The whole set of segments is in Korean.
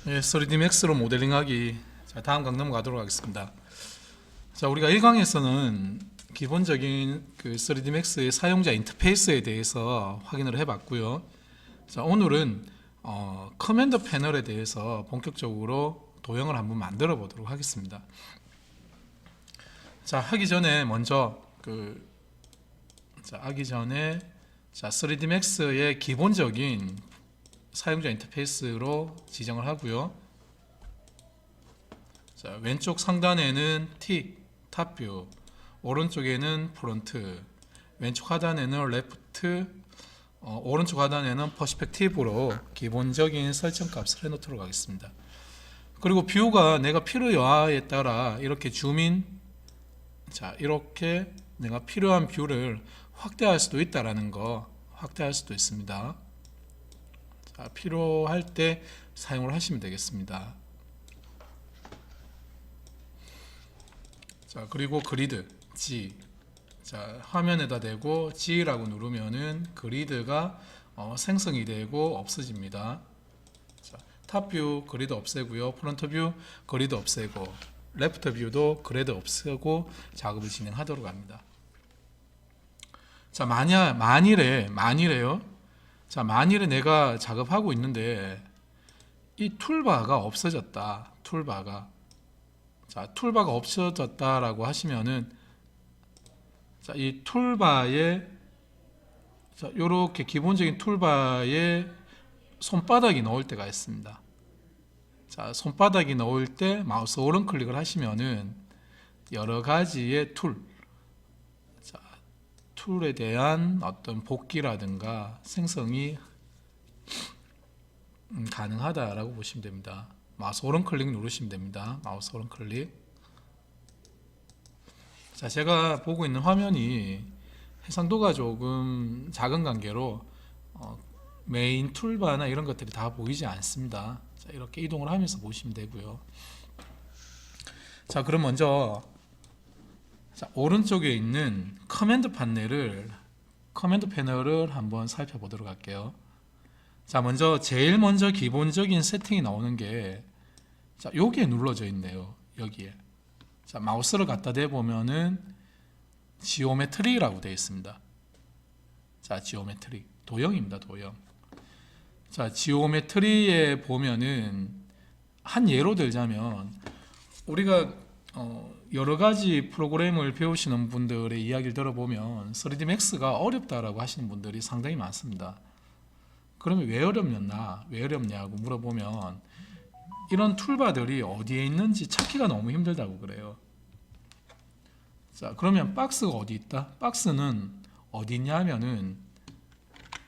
예, 3D 맥스로 모델링하기. 자, 다음 강 넘어가도록 하겠습니다. 자, 우리가 1강에서는 기본적인 그 3D 맥스의 사용자 인터페이스에 대해서 확인을 해봤고요. 자, 오늘은 커맨드 패널에 대해서 본격적으로 도형을 한번 만들어 보도록 하겠습니다. 자, 하기 전에 먼저 하기 전에 3D 맥스의 기본적인 사용자 인터페이스로 지정을 하고요. 자, 왼쪽 상단에는 T, 탑뷰, 오른쪽에는 프론트, 왼쪽 하단에는 레프트, 오른쪽 하단에는 퍼스펙티브로 기본적인 설정 값을 해놓도록 하겠습니다. 그리고 뷰가 내가 필요에 따라 이렇게 줌인, 자, 이렇게 내가 필요한 뷰를 확대할 수도 있다라는 거, 확대할 수도 있습니다. 자, 필요할 때 사용을 하시면 되겠습니다. 자, 그리고 그리드 G. 자, 화면에다 대고 G라고 누르면은 그리드가 생성이 되고 없어집니다. 자, 탑뷰 그리드 없애고요. 프론트 뷰 그리드 없애고, 레프트 뷰도 그리드 없애고 작업을 진행하도록 합니다. 자, 만일에요. 자, 만일에 내가 작업하고 있는데 이 툴바가 없어졌다. 자, 툴바가 없어졌다라고 하시면은, 자, 이 툴바에, 자, 요렇게 기본적인 툴바에 손바닥이 나올 때가 있습니다. 자, 손바닥이 나올 때 마우스 오른 클릭을 하시면은 여러 가지의 툴에 대한 어떤 복귀라든가 생성이 가능하다라고 보시면 됩니다. 마우스 오른 클릭 누르시면 됩니다. 마우스 오른 클릭. 자, 제가 보고 있는 화면이 해상도가 조금 작은 관계로 메인 툴바나 이런 것들이 다 보이지 않습니다. 자, 이렇게 이동을 하면서 보시면 되고요. 자, 그럼 먼저 오른쪽에 있는 커맨드 패널을 한번 살펴보도록 할게요. 자, 제일 먼저 기본적인 세팅이 나오는 게, 자, 여기에 눌러져 있네요. 여기에. 자, 마우스를 갖다 대보면은 지오메트리라고 되어 있습니다. 자, 지오메트리. 도형입니다, 도형. 자, 지오메트리에 보면은 한 예로 들자면, 우리가 여러 가지 프로그램을 배우시는 분들의 이야기를 들어보면 3D Max가 어렵다라고 하시는 분들이 상당히 많습니다. 그러면 왜 어렵냐고 물어보면 이런 툴바들이 어디에 있는지 찾기가 너무 힘들다고 그래요. 자, 그러면 박스가 어디 있다? 박스는 어디 있냐면은,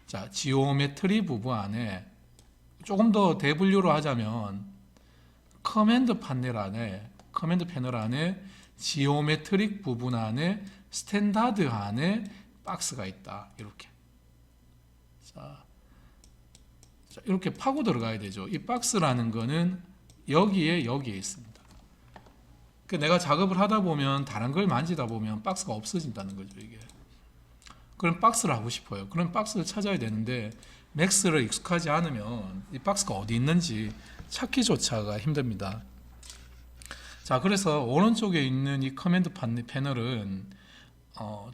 자, 지오메트리 부분 안에, 조금 더 대분류로 하자면 커맨드 패널 안에 지오메트릭 부분 안에 스탠다드 안에 박스가 있다. 이렇게. 자, 이렇게 파고 들어가야 되죠. 이 박스라는 거는 여기에 있습니다. 내가 작업을 하다 보면, 다른 걸 만지다 보면 박스가 없어진다는 거죠, 이게. 그럼 박스를 하고 싶어요. 그럼 박스를 찾아야 되는데 맥스를 익숙하지 않으면 이 박스가 어디 있는지 찾기조차가 힘듭니다. 자, 그래서 오른쪽에 있는 이 커맨드 패널은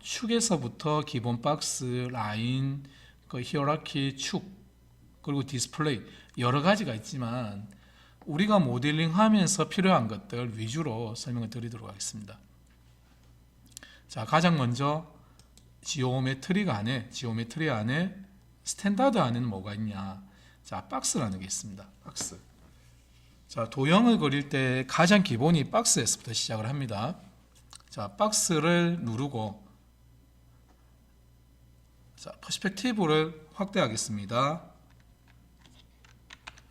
축에서부터 기본 박스, 라인, 히어라키, 축, 그리고 디스플레이 여러 가지가 있지만 우리가 모델링 하면서 필요한 것들 위주로 설명을 드리도록 하겠습니다. 자, 가장 먼저 지오메트리 안에 스탠다드 안에는 뭐가 있냐? 자, 박스라는 게 있습니다. 박스. 자, 도형을 그릴 때 가장 기본이 박스에서부터 시작을 합니다. 자, 박스를 누르고, 자, 퍼스펙티브를 확대하겠습니다.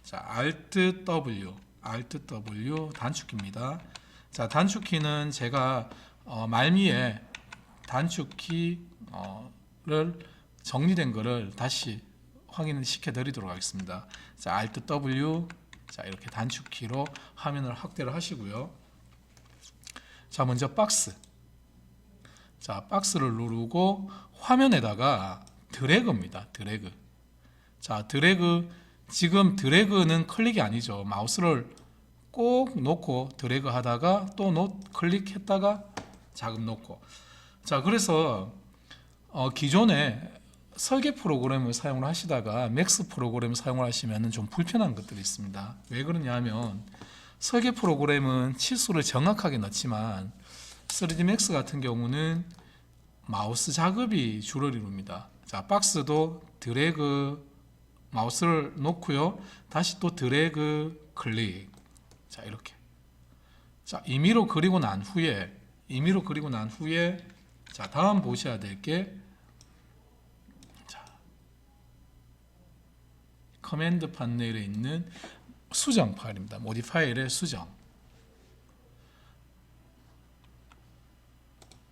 자, Alt W 단축키입니다. 자, 단축키는 제가 말미에 단축키를 정리된 거를 다시 확인시켜 드리도록 하겠습니다. 자, Alt W, 자, 이렇게 단축키로 화면을 확대를 하시고요. 자, 먼저 박스. 자, 박스를 누르고 화면에다가 드래그입니다. 드래그. 자, 드래그 지금 드래그는 클릭이 아니죠. 마우스를 꼭 놓고 드래그 하다가 또 클릭했다가 자금 놓고. 자, 그래서 기존에 설계 프로그램을 사용을 하시다가 맥스 프로그램을 사용을 하시면 좀 불편한 것들이 있습니다. 왜 그러냐 하면 설계 프로그램은 치수를 정확하게 넣지만 3D 맥스 같은 경우는 마우스 작업이 주를 이룹니다. 자, 박스도 드래그 마우스를 놓고요. 다시 또 드래그 클릭. 자, 이렇게. 자, 임의로 그리고 난 후에 자, 다음 보셔야 될 게 자, 커맨드 판넬에 있는 수정 파일입니다. 모디파일의 수정.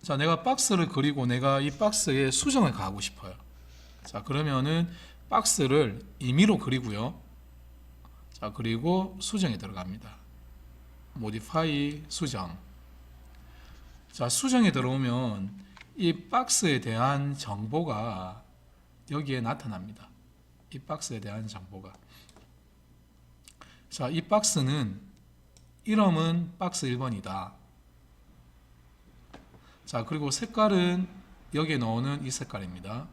자, 내가 박스를 그리고 내가 이 박스에 수정을 가하고 싶어요. 자, 그러면은 박스를 임의로 그리고요. 자, 그리고 수정에 들어갑니다. 모디파이 수정. 자, 수정에 들어오면 이 박스에 대한 정보가 여기에 나타납니다. 이 박스에 대한 정보가. 자, 이 박스는 이름은 박스 1번이다. 자, 그리고 색깔은 여기에 넣는 이 색깔입니다.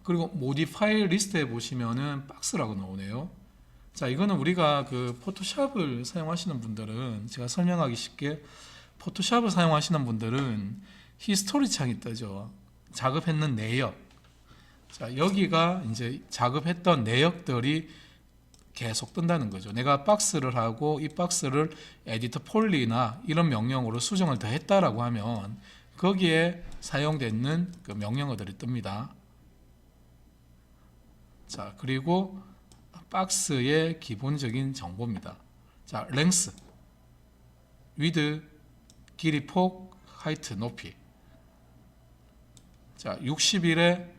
그리고 모디파일 리스트에 보시면은 박스라고 나오네요. 자, 이거는 우리가 그 포토샵을 사용하시는 분들은, 제가 설명하기 쉽게, 포토샵을 사용하시는 분들은 히스토리 창이 뜨죠. 작업했는 내역. 자, 여기가 이제 작업했던 내역들이 계속 뜬다는 거죠. 내가 박스를 하고 이 박스를 에디터 폴리나 이런 명령으로 수정을 더 했다라고 하면 거기에 사용되는 그 명령어들이 뜹니다. 자, 그리고 박스의 기본적인 정보입니다. 자, 랭스, 위드, 길이, 폭, 하이트, 높이. 자, 61에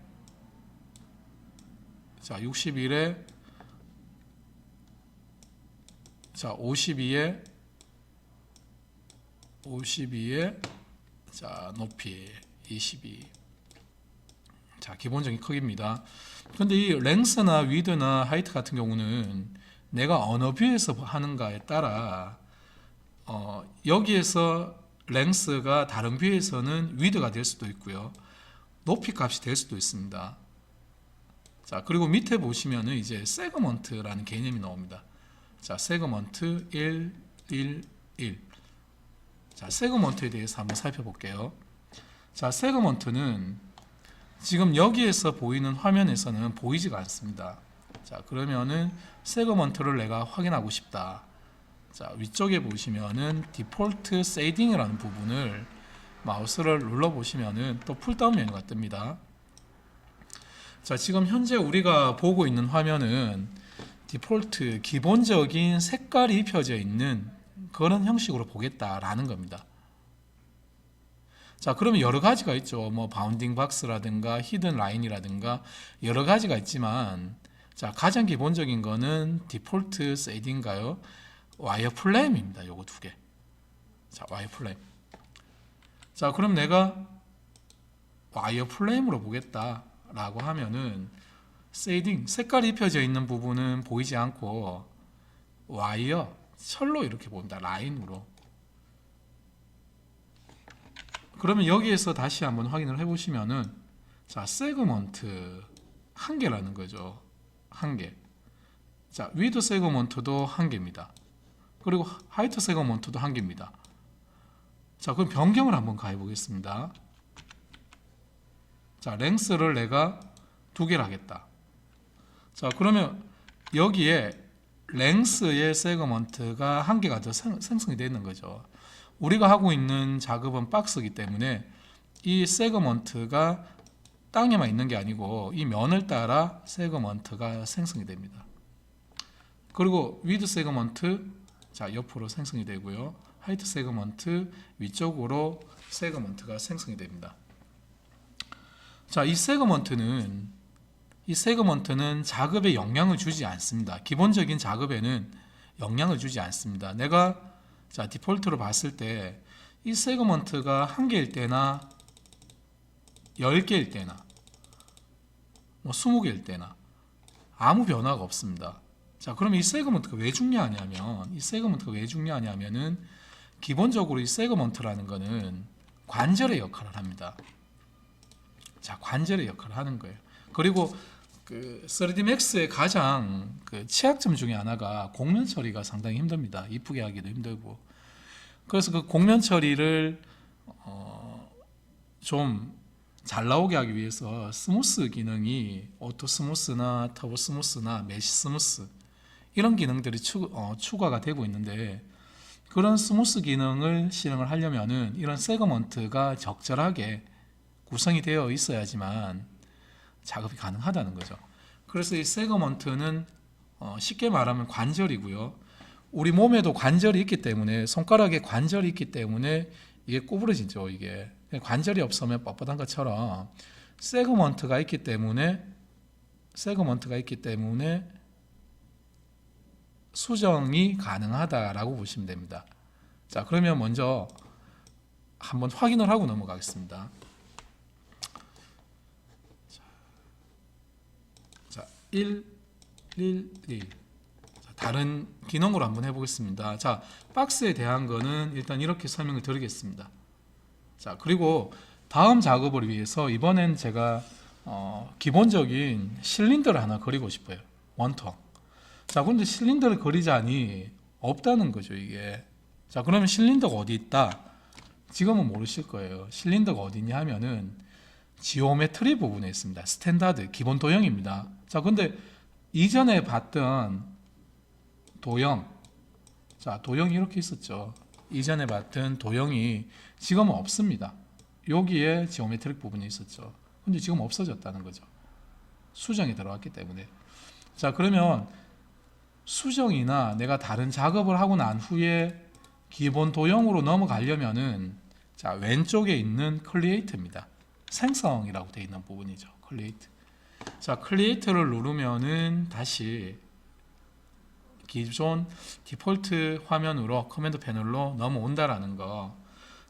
자, 52에 자, 높이 22. 자, 기본적인 크기입니다. 근데 이 랭스나 위드나 하이트 같은 경우는 내가 어느 뷰에서 하는가에 따라 여기에서 랭스가 다른 뷰에서는 위드가 될 수도 있고요. 높이 값이 될 수도 있습니다. 자, 그리고 밑에 보시면은 이제 세그먼트라는 개념이 나옵니다. 자, 세그먼트 1, 1, 1. 자, 세그먼트에 대해서 한번 살펴볼게요. 자, 세그먼트는 지금 여기에서 보이는 화면에서는 보이지가 않습니다. 자, 그러면은 세그먼트를 내가 확인하고 싶다. 자, 위쪽에 보시면은 디폴트 쉐이딩이라는 부분을 마우스를 눌러 보시면은 또 풀다운 메뉴가 뜹니다. 자, 지금 현재 우리가 보고 있는 화면은 디폴트 기본적인 색깔이 입혀져 있는 그런 형식으로 보겠다라는 겁니다. 자, 그러면 여러 가지가 있죠. 뭐 바운딩 박스라든가 히든 라인이라든가 여러 가지가 있지만, 자, 가장 기본적인 거는 디폴트 쉐이딩인가요? 와이어 플레임입니다. 요거 두 개. 자, 와이어 플레임. 자, 그럼 내가 와이어 플레임으로 보겠다라고 하면은 쉐이딩, 색깔이 입혀져 있는 부분은 보이지 않고 와이어, 철로 이렇게 봅니다. 라인으로. 그러면 여기에서 다시 한번 확인을 해보시면은, 자, 세그먼트 한 개라는 거죠. 한 개. 자, 위드 세그먼트도 한 개입니다. 그리고 하이트 세그먼트도 한 개입니다. 자, 그럼 변경을 한번 가해 보겠습니다. 자, 랭스를 내가 두 개를 하겠다. 자, 그러면 여기에 랭스의 세그먼트가 한 개가 더 생성이 되어 있는 거죠. 우리가 하고 있는 작업은 박스이기 때문에 이 세그먼트가 땅에만 있는 게 아니고 이 면을 따라 세그먼트가 생성이 됩니다. 그리고 위드 세그먼트, 자, 옆으로 생성이 되고요. 하이트 세그먼트 위쪽으로 세그먼트가 생성이 됩니다. 자, 이 세그먼트는 작업에 영향을 주지 않습니다. 기본적인 작업에는 영향을 주지 않습니다. 내가, 자, 디폴트로 봤을 때 이 세그먼트가 한 개일 때나 10개일 때나 뭐 20개일 때나 아무 변화가 없습니다. 자, 그러면 이 세그먼트가 왜 중요하냐면은 기본적으로 이 세그먼트라는 거는 관절의 역할을 합니다. 자, 관절의 역할을 하는 거예요. 그리고 그 3D Max의 가장 그 취약점 중에 하나가 곡면 처리가 상당히 힘듭니다. 이쁘게 하기도 힘들고. 그래서 그 곡면 처리를 좀 잘 나오게 하기 위해서 스무스 기능이 오토 스무스나 터보 스무스나 메시 스무스 이런 기능들이 추가가 되고 있는데, 그런 스무스 기능을 실행을 하려면은 이런 세그먼트가 적절하게 구성이 되어 있어야지만 작업이 가능하다는 거죠. 그래서 이 세그먼트는 쉽게 말하면 관절이고요. 우리 몸에도 관절이 있기 때문에, 손가락에 관절이 있기 때문에 이게 구부러지죠. 이게 관절이 없으면 뻣뻣한 것처럼 세그먼트가 있기 때문에 수정이 가능하다라고 보시면 됩니다. 자, 그러면 먼저 한번 확인을 하고 넘어가겠습니다. 자, 111. 다른 기능으로 한번 해보겠습니다. 자, 박스에 대한 거는 일단 이렇게 설명을 드리겠습니다. 자, 그리고 다음 작업을 위해서 이번엔 제가 기본적인 실린더를 하나 그리고 싶어요. 원통. 자, 그런데 실린더를 그리자니 없다는 거죠, 이게. 자, 그러면 실린더가 어디 있다? 지금은 모르실 거예요. 실린더가 어디 있냐 하면은 지오메트리 부분에 있습니다. 스탠다드, 기본 도형입니다. 자, 근데 이전에 봤던 도형, 자, 도형이 이렇게 있었죠. 이전에 봤던 도형이 지금은 없습니다. 여기에 지오메트릭 부분이 있었죠. 근데 지금 없어졌다는 거죠. 수정이 들어갔기 때문에. 자, 그러면 수정이나 내가 다른 작업을 하고 난 후에 기본 도형으로 넘어가려면은, 자, 왼쪽에 있는 클리에이트입니다. 생성이라고 되어 있는 부분이죠. 클리에이트. 자, 클리에이트를 누르면은 다시 기존 디폴트 화면으로 커맨드 패널로 넘어온다라는 거.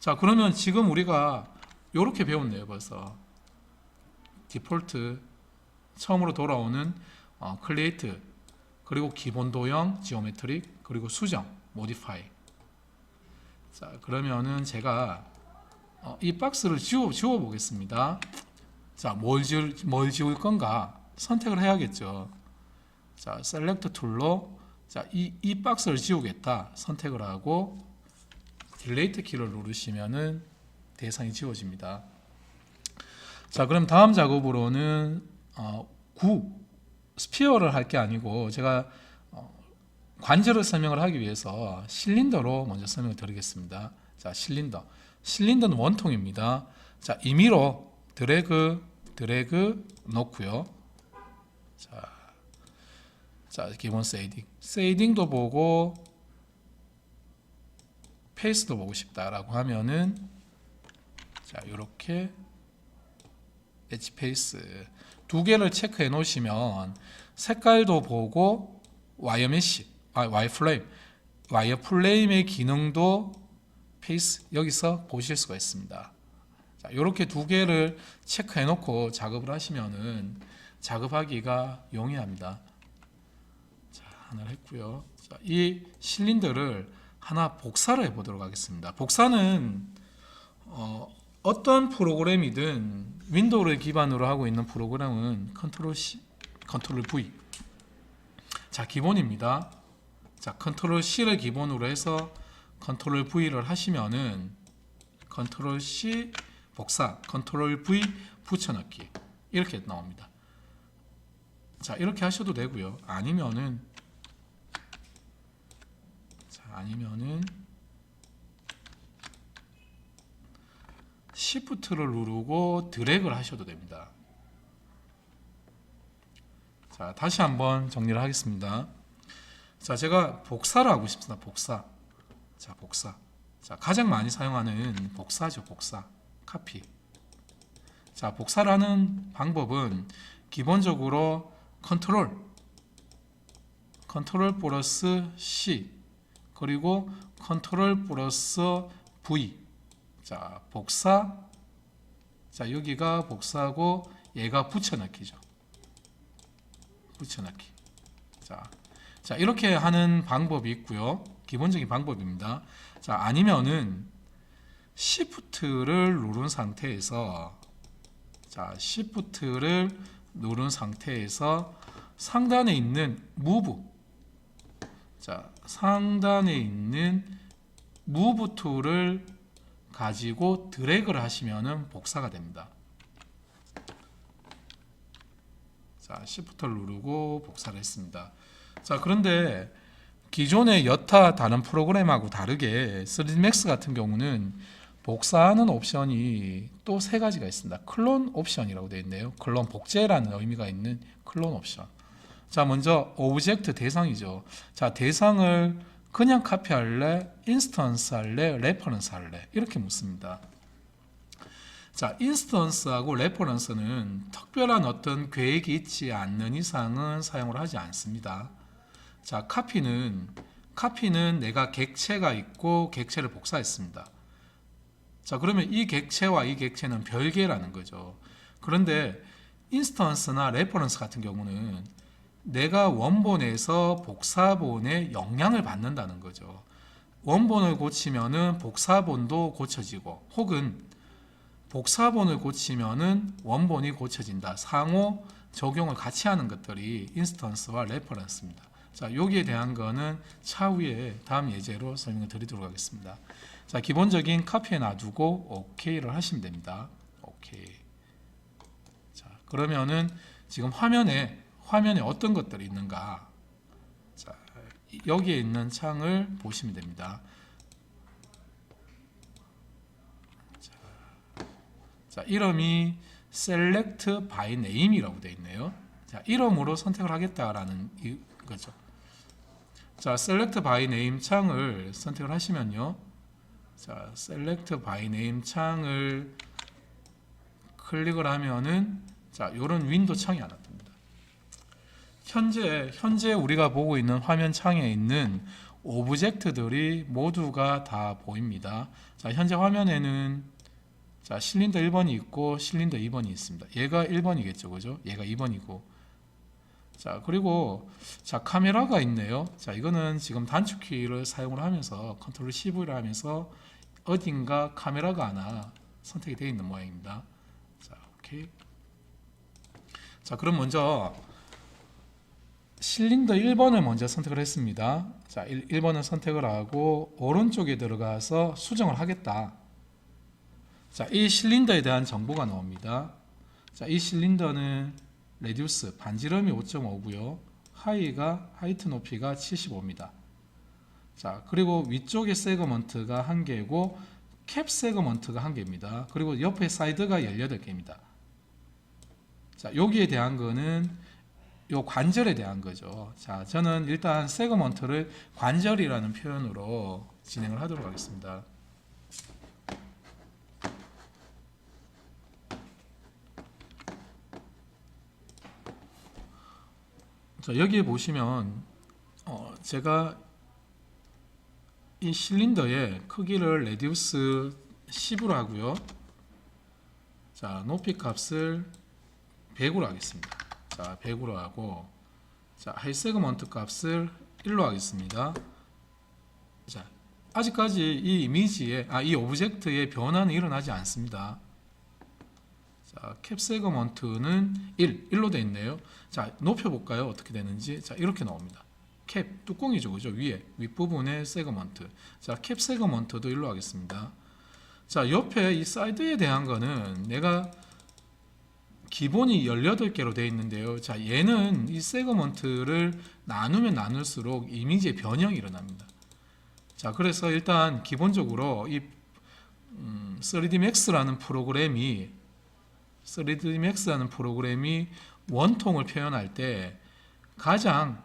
자, 그러면 지금 우리가 이렇게 배웠네요. 벌써 디폴트 처음으로 돌아오는 클리에이트, 그리고 기본 도형 지오메트릭, 그리고 수정 모디파이. 자, 그러면은 제가 이 박스를 지워 보겠습니다. 자, 뭘 지울 건가 선택을 해야겠죠. 자, 셀렉트 툴로, 자, 이 박스를 지우겠다 선택을 하고 딜레이트 키를 누르시면은 대상이 지워집니다. 자, 그럼 다음 작업으로는 스피어를 할 게 아니고 제가 관절을 설명을 하기 위해서 실린더로 먼저 설명을 드리겠습니다. 자, 실린더는 원통입니다. 자, 임의로 드래그 놓고요. 자, 기본 세이딩도 보고 페이스도 보고 싶다라고 하면은, 자, 이렇게 엣지 페이스 두 개를 체크해 놓으시면 색깔도 보고 와이어 플레임의 기능도 페이스 여기서 보실 수가 있습니다. 자, 이렇게 두 개를 체크해 놓고 작업을 하시면은 작업하기가 용이합니다. 자, 하나를 했고요. 자, 이 실린더를 하나 복사를 해 보도록 하겠습니다. 복사는 어떤 프로그램이든 윈도우를 기반으로 하고 있는 프로그램은 컨트롤 C, 컨트롤 V. 자, 기본입니다. 자, 컨트롤 C를 기본으로 해서 컨트롤 V를 하시면은 컨트롤 C 복사, 컨트롤 V 붙여넣기 이렇게 나옵니다. 자, 이렇게 하셔도 되고요. 아니면은 Shift를 누르고 드래그를 하셔도 됩니다. 자, 다시 한번 정리를 하겠습니다. 자, 제가 복사를 하고 싶습니다. 복사. 자, 복사. 자, 가장 많이 사용하는 복사죠. 복사. 카피. 자, 복사를 하는 방법은 기본적으로 컨트롤 플러스 C, 그리고 컨트롤 플러스 V. 자, 복사. 자, 여기가 복사하고 얘가 붙여넣기죠. 붙여넣기. 자, 이렇게 하는 방법이 있고요. 기본적인 방법입니다. 자, 아니면은 Shift를 누른 상태에서 Shift를 누른 상태에서 상단에 있는 Move, 상단에 있는 Move 툴을 가지고 드래그를 하시면은 복사가 됩니다. 자, Shift를 누르고 복사를 했습니다. 자, 그런데 기존의 여타 다른 프로그램하고 다르게 3ds Max 같은 경우는 복사하는 옵션이 또 세 가지가 있습니다. 클론 옵션이라고 되어 있네요. 클론, 복제라는 의미가 있는 클론 옵션. 자, 먼저 오브젝트 대상이죠. 자, 대상을 그냥 카피할래, 인스턴스 할래, 레퍼런스 할래, 이렇게 묻습니다. 자, 인스턴스하고 레퍼런스는 특별한 어떤 계획이 있지 않는 이상은 사용을 하지 않습니다. 자, 카피는 내가 객체가 있고 객체를 복사했습니다. 자, 그러면 이 객체와 이 객체는 별개라는 거죠. 그런데 인스턴스나 레퍼런스 같은 경우는 내가 원본에서 복사본에 영향을 받는다는 거죠. 원본을 고치면은 복사본도 고쳐지고, 혹은 복사본을 고치면은 원본이 고쳐진다. 상호 적용을 같이 하는 것들이 인스턴스와 레퍼런스입니다. 자, 여기에 대한 거는 차후에 다음 예제로 설명을 드리도록 하겠습니다. 자, 기본적인 카피에 놔두고 OK를 하시면 됩니다. 오케이. 자, 그러면은 지금 화면에 어떤 것들이 있는가? 자, 여기에 있는 창을 보시면 됩니다. 자, 이름이 Select by Name이라고 되어 있네요. 자, 이름으로 선택을 하겠다라는 거죠. 자, Select by Name 창을 선택을 하시면요. 자, Select by Name 창을 클릭을 하면은 자, 요런 윈도 창이 하나 뜹니다. 현재 우리가 보고 있는 화면 창에 있는 오브젝트들이 모두가 다 보입니다. 자, 현재 화면에는 자, 실린더 1번이 있고 실린더 2번이 있습니다. 얘가 1번이겠죠. 그죠? 얘가 2번이고. 자, 그리고 자, 카메라가 있네요. 자, 이거는 지금 단축키를 사용을 하면서 컨트롤 CV를 하면서 어딘가 카메라가 하나 선택이 되어 있는 모양입니다. 자, 오케이. 자, 그럼 먼저 실린더 1번을 먼저 선택을 했습니다. 자, 1번을 선택을 하고 오른쪽에 들어가서 수정을 하겠다. 자, 이 실린더에 대한 정보가 나옵니다. 자, 이 실린더는 레듀스 반지름이 5.5고요. 하이트 높이가 75입니다. 자, 그리고 위쪽에 세그먼트가 1개고 캡 세그먼트가 1개입니다. 그리고 옆에 사이드가 18개입니다. 자, 여기에 대한 거는 요 관절에 대한 거죠. 자, 저는 일단 세그먼트를 관절이라는 표현으로 진행을 하도록 하겠습니다. 자, 여기에 보시면 제가 이 실린더의 크기를 레디우스 10으로 하고요. 자, 높이 값을 100으로 하겠습니다. 자, 100으로 하고, 자, 하이 세그먼트 값을 1로 하겠습니다. 자, 아직까지 이 이미지에, 이 오브젝트의 변화는 일어나지 않습니다. 자, 캡 세그먼트는 1로 되어 있네요. 자, 높여볼까요? 어떻게 되는지. 자, 이렇게 나옵니다. 캡, 뚜껑이죠. 그죠? 윗부분에 세그먼트. 자, 캡 세그먼트도 1로 하겠습니다. 자, 옆에 이 사이드에 대한 거는 내가 기본이 18개로 되어 있는데요. 자, 얘는 이 세그먼트를 나누면 나눌수록 이미지의 변형이 일어납니다. 자, 그래서 일단 기본적으로 이 3D Max라는 프로그램이 원통을 표현할 때 가장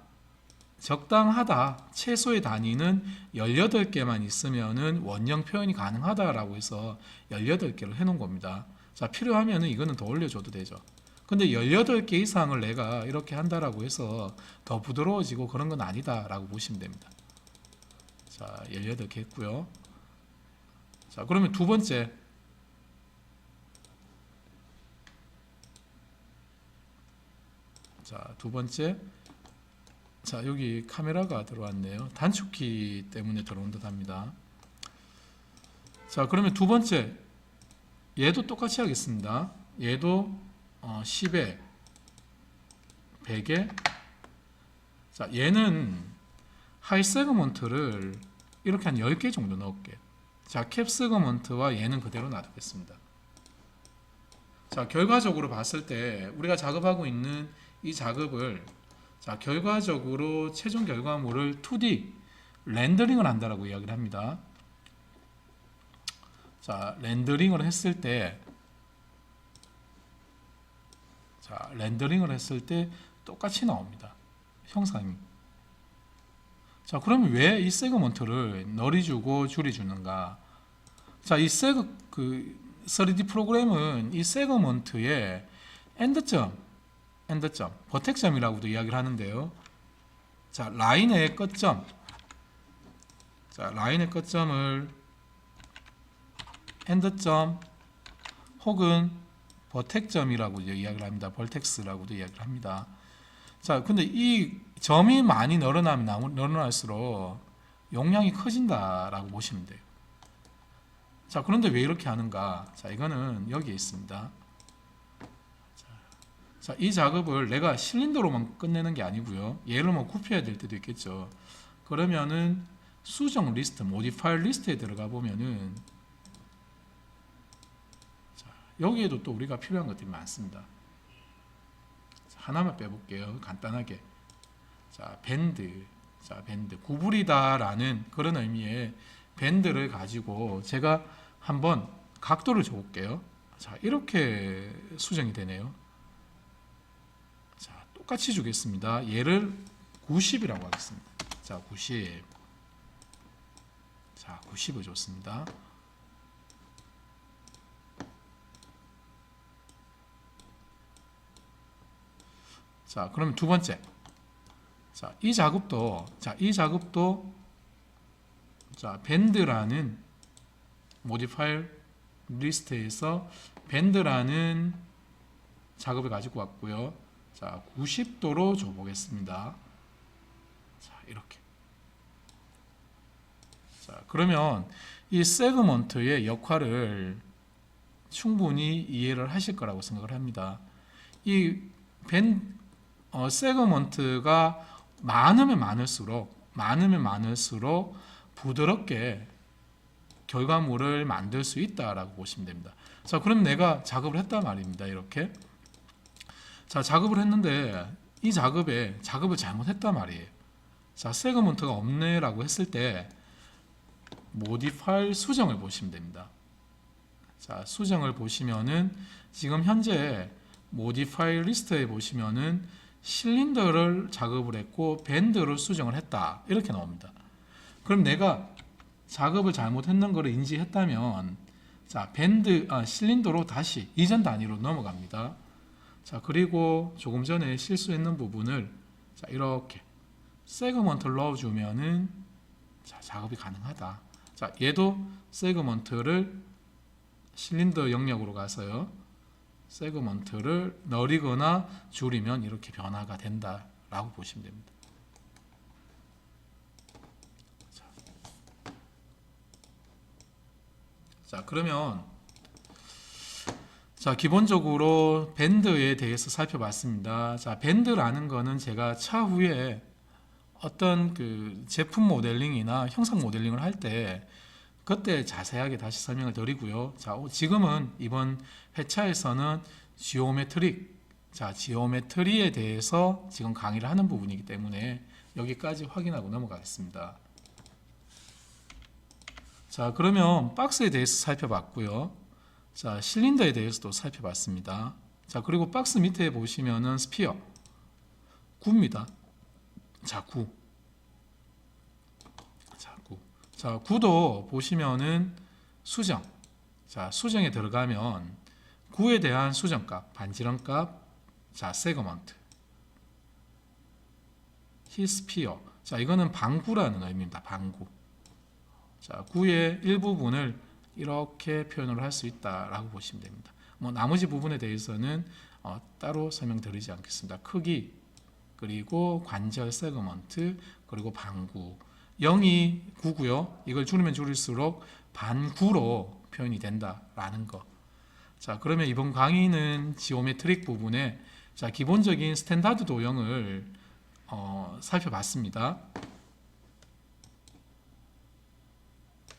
적당하다, 최소의 단위는 18개만 있으면은 원형 표현이 가능하다라고 해서 18개로 해놓은 겁니다. 자, 필요하면은 이거는 더 올려줘도 되죠. 근데 18개 이상을 내가 이렇게 한다라고 해서 더 부드러워지고 그런 건 아니다라고 보시면 됩니다. 자, 18개 했고요. 자, 그러면 두 번째. 자, 두 번째. 자, 여기 카메라가 들어왔네요. 단축키 때문에 들어온 듯 합니다. 자, 그러면 두 번째. 얘도 똑같이 하겠습니다. 얘도 10에 100에. 자, 얘는 하이 세그먼트를 이렇게 한 10개 정도 넣을게요. 자, 캡 세그먼트와 얘는 그대로 놔두겠습니다. 자, 결과적으로 봤을 때 우리가 작업하고 있는 이 작업을, 자, 결과적으로 최종 결과물을 2D 렌더링을 한다라고 이야기를 합니다. 자, 렌더링을 했을 때, 자, 렌더링을 했을 때 똑같이 나옵니다. 형상이. 자, 그러면 왜 이 세그먼트를 너리 주고 줄이 주는가? 자, 이 3D 프로그램은 이 세그먼트의 엔드점, 버텍점이라고도 이야기를 하는데요. 자, 라인의 끝점. 자, 라인의 끝점을 엔드점 혹은 버텍점이라고 이야기를 합니다. 벌텍스라고도 이야기를 합니다. 자, 근데 이 점이 많이 늘어날수록 용량이 커진다라고 보시면 돼요. 자, 그런데 왜 이렇게 하는가? 자, 이거는 여기에 있습니다. 자, 이 작업을 내가 실린더로만 끝내는 게 아니고요. 얘를 뭐 굽혀야 될 때도 있겠죠. 그러면은 수정 리스트, 모디파일 리스트에 들어가 보면은, 자, 여기에도 또 우리가 필요한 것들이 많습니다. 자, 하나만 빼볼게요. 간단하게. 자, 밴드. 자, 밴드. 구부리다라는 그런 의미의 밴드를 가지고 제가 한번 각도를 줘볼게요. 자, 이렇게 수정이 되네요. 자, 똑같이 주겠습니다. 얘를 90이라고 하겠습니다. 자, 90. 자, 90을 줬습니다. 자, 그러면 두 번째. 자, 이 작업도 자, 밴드라는 모디파일 리스트에서 밴드라는 작업을 가지고 왔고요. 자, 90도로 줘 보겠습니다. 자, 이렇게. 자, 그러면 이 세그먼트의 역할을 충분히 이해를 하실 거라고 생각을 합니다. 이 세그먼트가 많으면 많을수록 부드럽게 결과물을 만들 수 있다라고 보시면 됩니다. 자, 그럼 내가 작업을 했단 말입니다. 이렇게. 자, 작업을 했는데 이 작업을 잘못했단 말이에요. 자, 세그먼트가 없네라고 했을 때 모디파일 수정을 보시면 됩니다. 자, 수정을 보시면은 지금 현재 모디파일 리스트에 보시면은 실린더를 작업을 했고 밴드를 수정을 했다 이렇게 나옵니다. 그럼 내가 작업을 잘못했는 것을 인지했다면, 자, 실린더로 다시 이전 단위로 넘어갑니다. 자, 그리고 조금 전에 실수했는 부분을, 자, 이렇게 세그먼트를 넣어주면은, 자, 작업이 가능하다. 자, 얘도 세그먼트를 실린더 영역으로 가서요, 세그먼트를 늘리거나 줄이면 이렇게 변화가 된다라고 보시면 됩니다. 자, 그러면 자, 기본적으로 밴드에 대해서 살펴봤습니다. 자, 밴드라는 거는 제가 차후에 어떤 그 제품 모델링이나 형상 모델링을 할 때 그때 자세하게 다시 설명을 드리고요. 자, 지금은 이번 회차에서는 지오메트리에 대해서 지금 강의를 하는 부분이기 때문에 여기까지 확인하고 넘어가겠습니다. 자, 그러면 박스에 대해서 살펴봤고요. 자, 실린더에 대해서도 살펴봤습니다. 자, 그리고 박스 밑에 보시면은 스피어, 구입니다. 자, 구. 자, 구. 자, 구도 보시면은 수정. 자, 수정에 들어가면 구에 대한 수정값, 반지름값, 자, 세그먼트. 히스피어. 자, 이거는 방구라는 의미입니다. 방구. 자, 구의 일부분을 이렇게 표현을 할 수 있다라고 보시면 됩니다. 뭐 나머지 부분에 대해서는 따로 설명드리지 않겠습니다. 크기, 그리고 관절 세그먼트, 그리고 반구. 0이 9고요. 이걸 줄이면 줄일수록 반구로 표현이 된다라는 거. 자, 그러면 이번 강의는 지오메트릭 부분에 자, 기본적인 스탠다드 도형을 살펴봤습니다.